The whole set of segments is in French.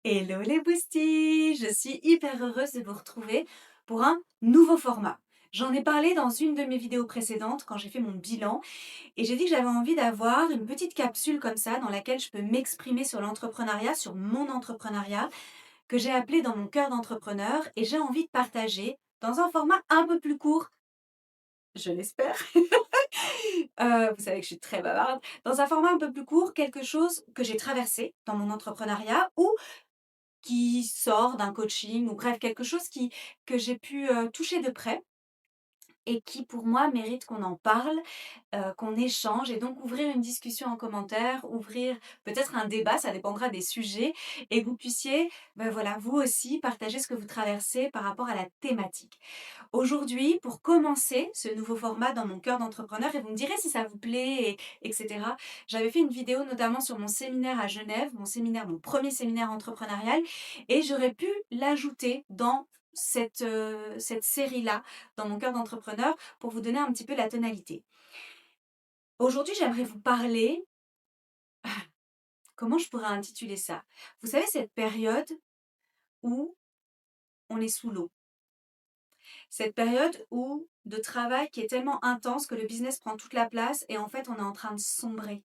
Hello les boosties! Je suis hyper heureuse de vous retrouver pour un nouveau format. J'en ai parlé dans une de mes vidéos précédentes quand j'ai fait mon bilan et j'ai dit que j'avais envie d'avoir une petite capsule comme ça dans laquelle je peux m'exprimer sur l'entrepreneuriat, sur mon entrepreneuriat, que j'ai appelé dans mon cœur d'entrepreneur et j'ai envie de partager dans un format un peu plus court, je l'espère. Vous savez que je suis très bavarde. Dans un format un peu plus court, quelque chose que j'ai traversé dans mon entrepreneuriat ou qui sort d'un coaching ou bref quelque chose que j'ai pu, toucher de près et qui pour moi mérite qu'on en parle, qu'on échange et donc ouvrir une discussion en commentaire, ouvrir peut-être un débat, ça dépendra des sujets et que vous puissiez, voilà, vous aussi partager ce que vous traversez par rapport à la thématique. Aujourd'hui, pour commencer ce nouveau format dans mon cœur d'entrepreneur et vous me direz si ça vous plaît et j'avais fait une vidéo notamment sur mon séminaire à Genève, mon premier séminaire entrepreneurial et j'aurais pu l'ajouter dans cette série-là, dans mon cœur d'entrepreneur, pour vous donner un petit peu la tonalité. Aujourd'hui, j'aimerais vous parler, comment je pourrais intituler ça? Vous savez cette période où on est sous l'eau? Cette période où de travail qui est tellement intense que le business prend toute la place et en fait on est en train de sombrer.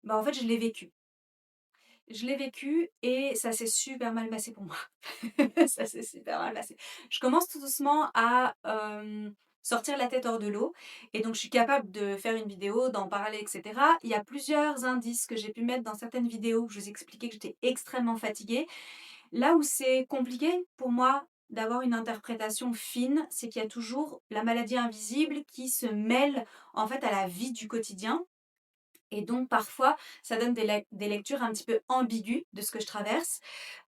En fait, je l'ai vécu. Je l'ai vécu et ça s'est super mal passé pour moi. Ça s'est super mal passé. Je commence tout doucement à sortir la tête hors de l'eau et donc je suis capable de faire une vidéo, d'en parler, etc. Il y a plusieurs indices que j'ai pu mettre dans certaines vidéos où je vous expliquais que j'étais extrêmement fatiguée. Là où c'est compliqué pour moi d'avoir une interprétation fine, c'est qu'il y a toujours la maladie invisible qui se mêle en fait à la vie du quotidien et donc parfois ça donne des lectures un petit peu ambiguës de ce que je traverse.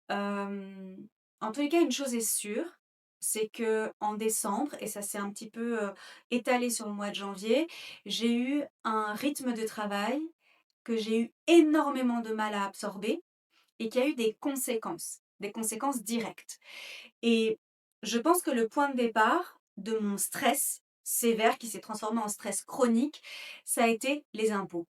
Hem, En tous les cas, une chose est sûre, c'est que en décembre et ça s'est un petit peu, étalé sur le mois de janvier, j'ai eu un rythme de travail que j'ai eu énormément de mal à absorber et qui a eu des conséquences directes. Et je pense que le point de départ de mon stress sévère qui s'est transformé en stress chronique, ça a été les impôts.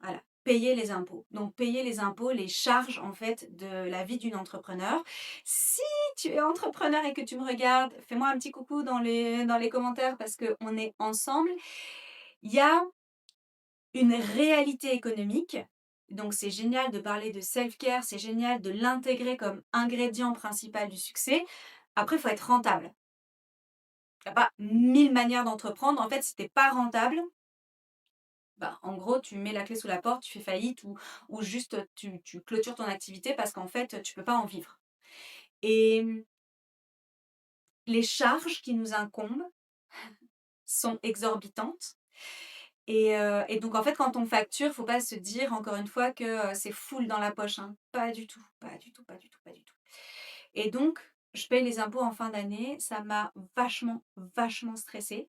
Voilà, payer les impôts. Donc payer les impôts, les charges en fait de la vie d'une entrepreneur. Si tu es entrepreneur et que tu me regardes, fais-moi un petit coucou dans les commentaires parce qu'on est ensemble. Il y a une réalité économique. Donc c'est génial de parler de self-care, c'est génial de l'intégrer comme ingrédient principal du succès. Après, il faut être rentable. Il n'y a pas 1000 manières d'entreprendre. En fait, si tu pas rentable, en gros, tu mets la clé sous la porte, tu fais faillite ou juste tu clôtures ton activité parce qu'en fait, tu peux pas en vivre. Et les charges qui nous incombent sont exorbitantes. Et donc en fait, quand on facture, faut pas se dire encore une fois que, c'est full dans la poche, hein. Pas du tout, pas du tout, pas du tout, pas du tout. Et donc, je paye les impôts en fin d'année. Ça m'a vachement, vachement stressée.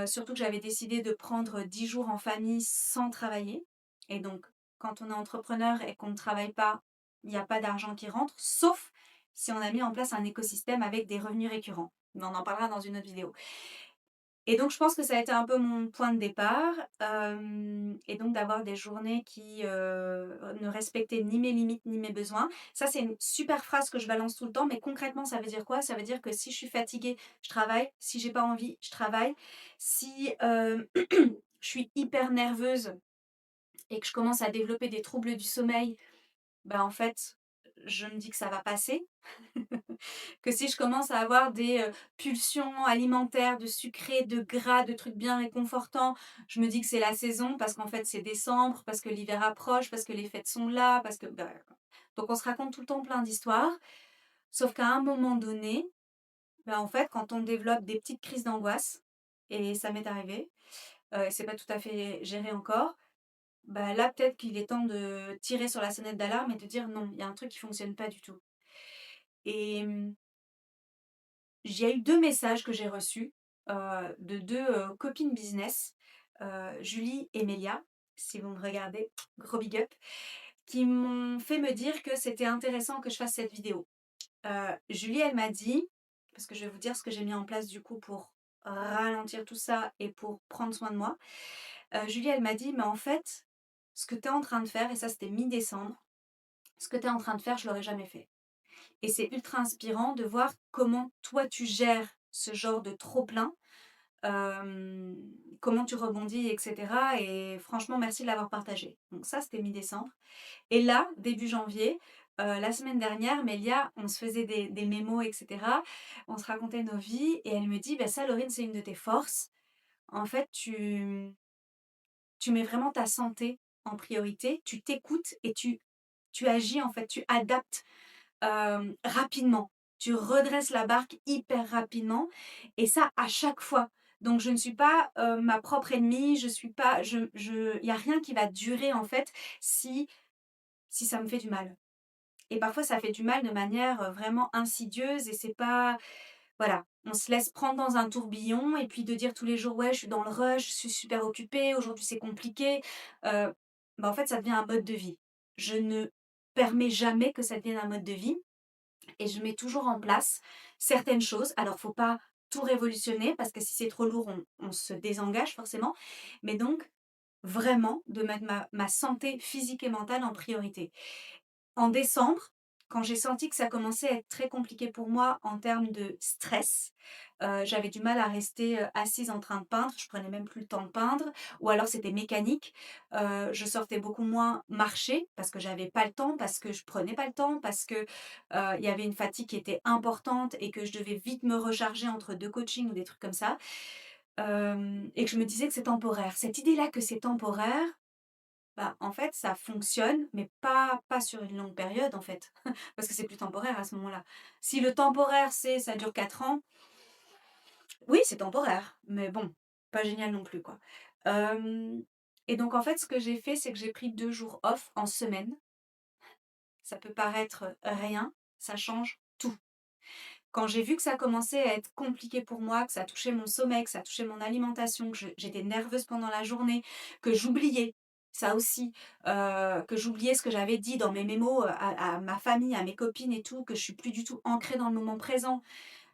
Surtout que j'avais décidé de prendre 10 jours en famille sans travailler. Et donc, quand on est entrepreneur et qu'on ne travaille pas, il n'y a pas d'argent qui rentre, sauf si on a mis en place un écosystème avec des revenus récurrents. Mais on en parlera dans une autre vidéo. Et donc je pense que ça a été un peu mon point de départ, et donc d'avoir des journées qui, ne respectaient ni mes limites ni mes besoins. Ça, c'est une super phrase que je balance tout le temps, mais concrètement, ça veut dire quoi? Ça veut dire que si je suis fatiguée, je travaille, si j'ai pas envie, je travaille. Si, je suis hyper nerveuse et que je commence à développer des troubles du sommeil, en fait, je me dis que ça va passer. Que si je commence à avoir des, pulsions alimentaires, de sucré, de gras, de trucs bien réconfortants, je me dis que c'est la saison parce qu'en fait c'est décembre, parce que l'hiver approche, parce que les fêtes sont là, parce que donc on se raconte tout le temps plein d'histoires. Sauf qu'à un moment donné, en fait, quand on développe des petites crises d'angoisse et ça m'est arrivé, et c'est pas tout à fait géré encore, là peut-être qu'il est temps de tirer sur la sonnette d'alarme et de dire: «Non, il y a un truc qui fonctionne pas du tout» et il y a eu 2 messages que j'ai reçus, de 2 copines business, Julie et Mélia, si vous me regardez, gros big up, qui m'ont fait me dire que c'était intéressant que je fasse cette vidéo. Julie, elle m'a dit parce que je vais vous dire ce que j'ai mis en place du coup pour ralentir tout ça et pour prendre soin de moi. Julie, elle m'a dit: «Mais en fait, ce que tu es en train de faire» et ça c'était mi-décembre, ce que tu es en train de faire, je l'aurais jamais fait. Et c'est ultra inspirant de voir comment toi tu gères ce genre de trop-plein, comment tu rebondis, et cetera. Et franchement, merci de l'avoir partagé. Donc ça, c'était mi-décembre. Et là, début janvier, la semaine dernière, Mélia, on se faisait des mémos, et cetera. On se racontait nos vies et elle me dit: «Bah ça, Laurine, c'est une de tes forces. En fait, tu mets vraiment ta santé en priorité, tu t'écoutes et tu agis, en fait, tu adaptes rapidement. Tu redresses la barque hyper rapidement et ça à chaque fois. Donc je ne suis pas, ma propre ennemie, je suis pas il y a rien qui va durer en fait si ça me fait du mal. Et parfois ça fait du mal de manière, vraiment insidieuse et c'est pas voilà, on se laisse prendre dans un tourbillon et puis de dire tous les jours: «Ouais, je suis dans le rush, je suis super occupée, aujourd'hui c'est compliqué», heu, en fait ça devient un mode de vie. Je ne permets jamais que ça devienne un mode de vie et je mets toujours en place certaines choses. Alors, faut pas tout révolutionner parce que si c'est trop lourd, on se désengage forcément. Mais donc, vraiment, de mettre ma santé physique et mentale en priorité. En décembre, quand j'ai senti que ça commençait à être très compliqué pour moi en termes de stress, j'avais du mal à rester, assise en train de peindre, je prenais même plus le temps de peindre ou alors c'était mécanique. Je sortais beaucoup moins marcher parce que j'avais pas le temps, parce que je prenais pas le temps, parce que, il y avait une fatigue qui était importante et que je devais vite me recharger entre 2 coachings ou des trucs comme ça, et que je me disais que c'est temporaire. Cette idée-là que c'est temporaire, bah, en fait, ça fonctionne, mais pas sur une longue période, en fait, parce que c'est plus temporaire à ce moment-là. Si le temporaire, c'est ça dure 4 ans, oui, c'est temporaire, mais bon, pas génial non plus, quoi. Hem et donc en fait, ce que j'ai fait, c'est que j'ai pris 2 jours off en semaine. Ça peut paraître rien, ça change tout. Quand j'ai vu que ça commençait à être compliqué pour moi, que ça touchait mon sommeil, que ça touchait mon alimentation, que j'étais nerveuse pendant la journée, que j'oubliais, ça aussi, que j'oubliais ce que j'avais dit dans mes mémos, à ma famille, à mes copines et tout, que je suis plus du tout ancrée dans le moment présent,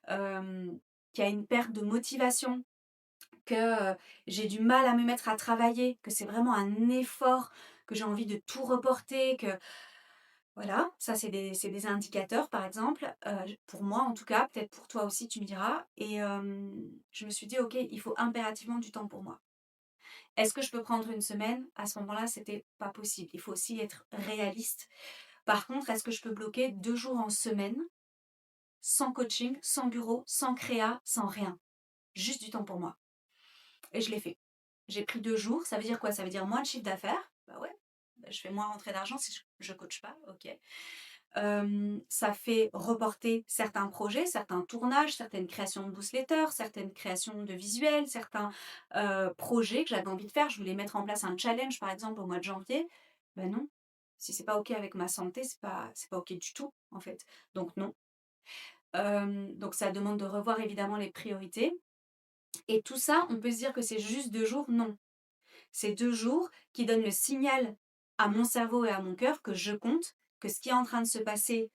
qu'il y a une perte de motivation, que, j'ai du mal à me mettre à travailler, que c'est vraiment un effort, que j'ai envie de tout reporter, que voilà, ça c'est des indicateurs par exemple, pour moi en tout cas, peut-être pour toi aussi tu me diras et je me suis dit: «OK, il faut impérativement du temps pour moi». Est-ce que je peux prendre une semaine? À ce moment-là, c'était pas possible. Il faut aussi être réaliste. Par contre, est-ce que je peux bloquer 2 jours en semaine, sans coaching, sans bureau, sans créa, sans rien? Juste du temps pour moi et je l'ai fait. J'ai pris 2 jours, ça veut dire quoi? Ça veut dire moins de chiffre d'affaires. Bah ouais, bah je fais moins rentrer d'argent si je coache pas, OK. Ça fait reporter certains projets, certains tournages, certaines créations de newsletters, certaines créations de visuels, certains, projets que j'avais envie de faire. Je voulais mettre en place un challenge, par exemple, au mois de janvier. Ben non, si c'est pas OK avec ma santé, c'est pas OK du tout, en fait. Donc non. Donc ça demande de revoir évidemment les priorités et tout ça, on peut se dire que c'est juste 2 jours, non. C'est 2 jours qui donnent le signal à mon cerveau et à mon cœur que je compte, que ce qui est en train de se passer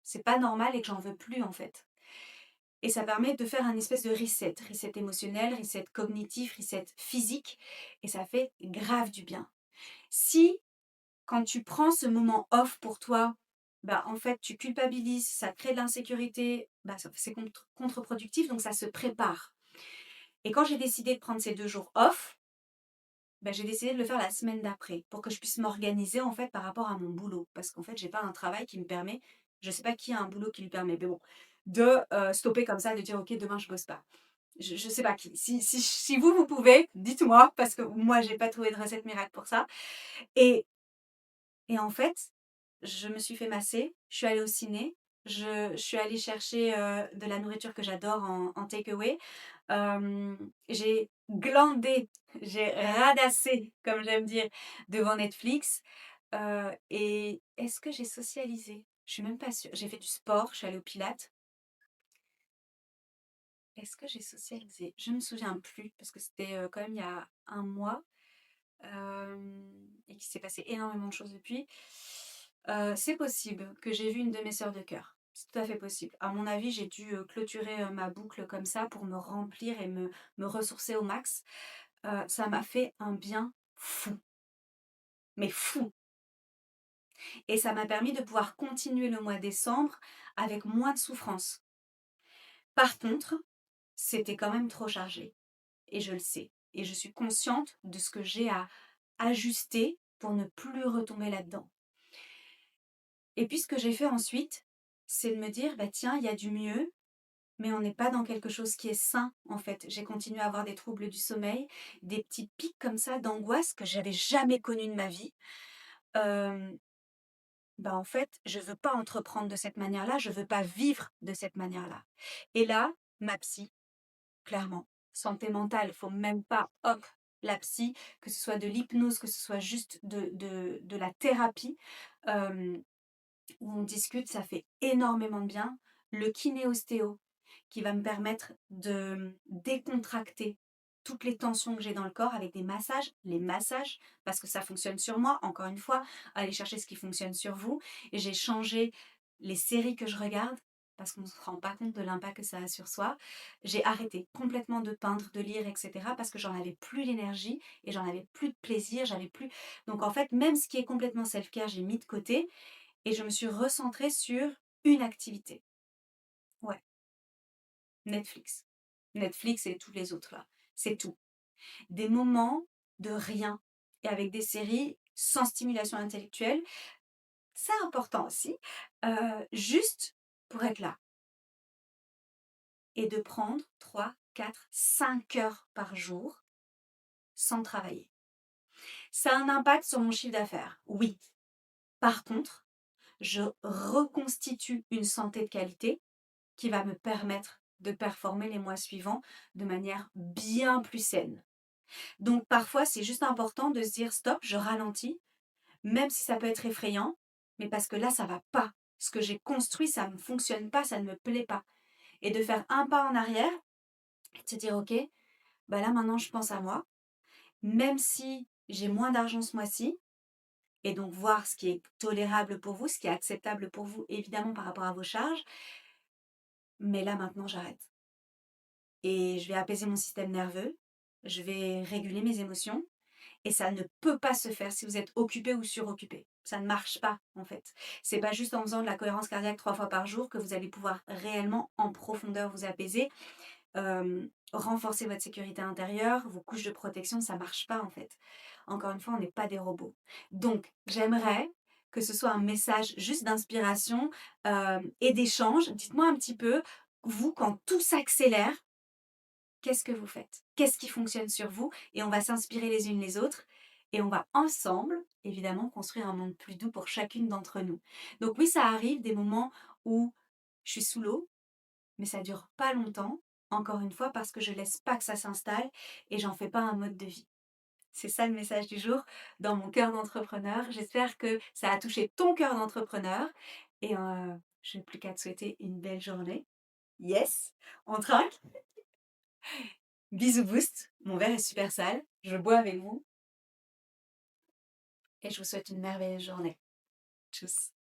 c'est pas normal et que j'en veux plus en fait. Et ça permet de faire un espèce de reset émotionnel, reset cognitif, reset physique, et ça fait grave du bien. Si, quand tu prends ce moment off pour toi, bah en fait tu culpabilises, ça crée de l'insécurité, bah c'est contre-productif, donc ça se prépare. Et quand j'ai décidé de prendre ces 2 jours off, bah, j'ai décidé de le faire la semaine d'après pour que je puisse m'organiser en fait par rapport à mon boulot. Parce qu'en fait, j'ai pas un travail qui me permet, je sais pas qui a un boulot qui lui permet, mais bon, de stopper comme ça, de dire ok, demain je bosse pas. Je sais pas qui. Si vous, vous pouvez, dites-moi, parce que moi, j'ai pas trouvé de recette miracle pour ça. Et, et en fait, je me suis fait masser, je suis allée au ciné, je suis allée chercher de la nourriture que j'adore en takeaway. J'ai glandé, j'ai radassé, comme j'aime dire, devant Netflix. Et est-ce que j'ai socialisé? Je suis même pas sûre. J'ai fait du sport, je suis allée au Pilates. Est-ce que j'ai socialisé? Je ne me souviens plus parce que c'était quand même il y a un mois et qu'il s'est passé énormément de choses depuis. C'est possible que j'ai vu une de mes sœurs de cœur. C'est tout à fait possible. À mon avis, j'ai dû clôturer ma boucle comme ça pour me remplir et me ressourcer au max. Ça m'a fait un bien fou, mais fou. Et ça m'a permis de pouvoir continuer le mois de décembre avec moins de souffrance. Par contre, c'était quand même trop chargé et je le sais. Et je suis consciente de ce que j'ai à ajuster pour ne plus retomber là-dedans. Et puis ce que j'ai fait ensuite, c'est de me dire, bah tiens, il y a du mieux, mais on n'est pas dans quelque chose qui est sain en fait. J'ai continué à avoir des troubles du sommeil, des petits pics comme ça d'angoisse que j'avais jamais connus de ma vie. Euh, Bah en fait, je veux pas entreprendre de cette manière-là, je veux pas vivre de cette manière-là. Et là, ma psy, clairement, santé mentale, faut même pas, hop, la psy, que ce soit de l'hypnose, que ce soit juste de la thérapie, euh, où on discute, ça fait énormément de bien. Le kiné-ostéo, qui va me permettre de décontracter toutes les tensions que j'ai dans le corps avec des massages, les massages, parce que ça fonctionne sur moi, encore une fois, allez chercher ce qui fonctionne sur vous. Et j'ai changé les séries que je regarde, parce qu'on ne se rend pas compte de l'impact que ça a sur soi. J'ai arrêté complètement de peindre, de lire, etc. parce que j'en avais plus l'énergie et j'en avais plus de plaisir, j'avais plus... Donc en fait, même ce qui est complètement self-care, j'ai mis de côté et je me suis recentrée sur une activité. Ouais, Netflix. Netflix et tous les autres là. C'est tout. Des moments de rien. Et avec des séries sans stimulation intellectuelle, c'est important aussi. Juste pour être là. Et de prendre 3, 4, 5 heures par jour sans travailler. Ça a un impact sur mon chiffre d'affaires, oui. Par contre, je reconstitue une santé de qualité qui va me permettre de performer les mois suivants de manière bien plus saine. Donc parfois, c'est juste important de se dire stop, je ralentis, même si ça peut être effrayant, mais parce que là, ça va pas. Ce que j'ai construit, ça ne me fonctionne pas, ça ne me plaît pas. Et de faire un pas en arrière, et de se dire ok, bah là maintenant je pense à moi, même si j'ai moins d'argent ce mois-ci, et donc voir ce qui est tolérable pour vous, ce qui est acceptable pour vous, évidemment par rapport à vos charges, mais là maintenant j'arrête. Et je vais apaiser mon système nerveux, je vais réguler mes émotions, et ça ne peut pas se faire si vous êtes occupé ou suroccupé. Ça ne marche pas en fait. C'est pas juste en faisant de la cohérence cardiaque 3 fois par jour que vous allez pouvoir réellement en profondeur vous apaiser, renforcer votre sécurité intérieure, vos couches de protection, ça marche pas en fait. Encore une fois, on n'est pas des robots. Donc j'aimerais que ce soit un message juste d'inspiration et d'échange. Dites-moi un petit peu, vous, quand tout s'accélère, qu'est-ce que vous faites? Qu'est-ce qui fonctionne sur vous? Et on va s'inspirer les unes les autres et on va ensemble, évidemment, construire un monde plus doux pour chacune d'entre nous. Donc oui, ça arrive des moments où je suis sous l'eau, mais ça dure pas longtemps, encore une fois, parce que je laisse pas que ça s'installe et j'en fais pas un mode de vie. C'est ça le message du jour dans mon cœur d'entrepreneur. J'espère que ça a touché ton cœur d'entrepreneur et je n'ai plus qu'à te souhaiter une belle journée. Yes, on trinque. Bisous boost, mon verre est super sale, je bois avec vous et je vous souhaite une merveilleuse journée. Tchuss.